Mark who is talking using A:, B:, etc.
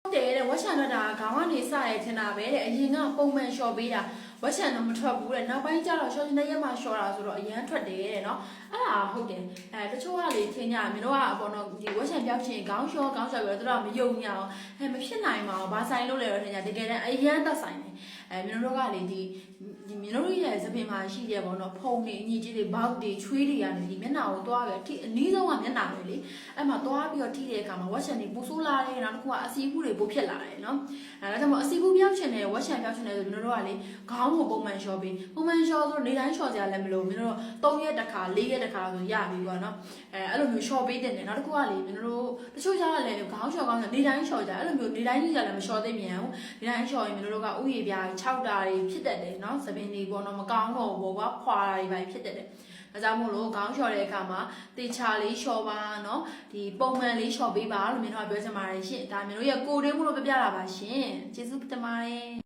A: တဲ့ဝက်ချန်တော့ဒါခေါင်းကနေစရဲထင်တာပဲတဲ့အရင်ကပုံမှန်လျှော်ပေးတာဝက်ချန်တော့မထွက်ဘူးတဲ့နောက်ပိုင်းကျတော့ရှော့ချင်တဲ့ရက်မှာလျှော်တာဆိုတော့အရန်ထွက်တယ်တဲ့နော်အဲ့ဒါဟုတ်တယ်တချို့ကလေထင်ကြမင်းတို့ကပေါ့နော်ဒီဝက်ချန်ပြောက်ချင်ခေါင်းလျှော်ပြီးတော့သူတို့ကမယုံညအောင်မဖြစ်နိုင်ပါဘူးဘာဆိုင်လို့လဲတော့ထင်ကြတကယ်တမ်းအရန်သက်ဆိုင်တယ်မင်းတို့ကလေဒီမင်းတို့ရဲ့သပင်မှာရှိတယ်ပေါ့နော်ဖုံတွေအညီကြီးတွေဘောက်တွေချွေးတွေကနေဒီမျက်နှာကိုသွားပြီးထိအနည်းဆုံးကမျက်နှာပဲလေအဲ့မှာသွားပြီးတော့ထိတဲ့အခါမှာဝက်ချန်တွေပူဆိုးလာတယ်နောက်တစ်ခုကအစီအပူတွေပိုဖြစ်လာတယ်နော်ဒါကြောင့်မို့အစီအပူပြောက်ချင်တယ်ဝက်ချန်ပြောက်ချင်တယ်ဆိုမင်းတို့ကလေခေါင်းကိုပုံမှန်လျှော်ပြီးပုံမှန်လျှော်ဆိုနေတိုင်းလျှော်ကြလည်းမလို့မင်းတို့3ရက်တစ်ခါ4ရက်တစ်ခါဆိုရပြီပေါ့နော်အဲ့လိုမျိုးလျှော်ပေးတဲ့တယ်နောက်တစ်ခုကလေမင်းတို့တချို့ကြလည်းခေါင်းလျှော်ကောင်းဆိုနေတိုင်းလျှော်ကြအဲ့လိုမျိုးနေတိုင်းကြီးကြလည်းမလျှော်သိမြန်ဘူးနေတိုင်းလျှော်ရင်မင်းတို့ကဥယျာဉ်ပြား6တာတွေဖြစ်တတ်တယ်နော်သပင်တွေပေါ့နော်မကောင်းတော့ဘောကခွာတာတွေပဲဖြစ်တတ်တယ်ဒါကြောင့်မို့လို့ခေါင်းလျှော်တဲ့အခါမှာတေချာလေးလျှော်ပါနော်ဒီပုံမှန်လေးလျှော်ပေးပါလို့မင်းတို့ကပြောချင်ပါတယ်ရှင်ဒါမင်းတို့ရဲ့ကိုယ်တွင်းမှုလို့ပြပြတာပါရှင်ကျေးဇူးတင်ပါတယ်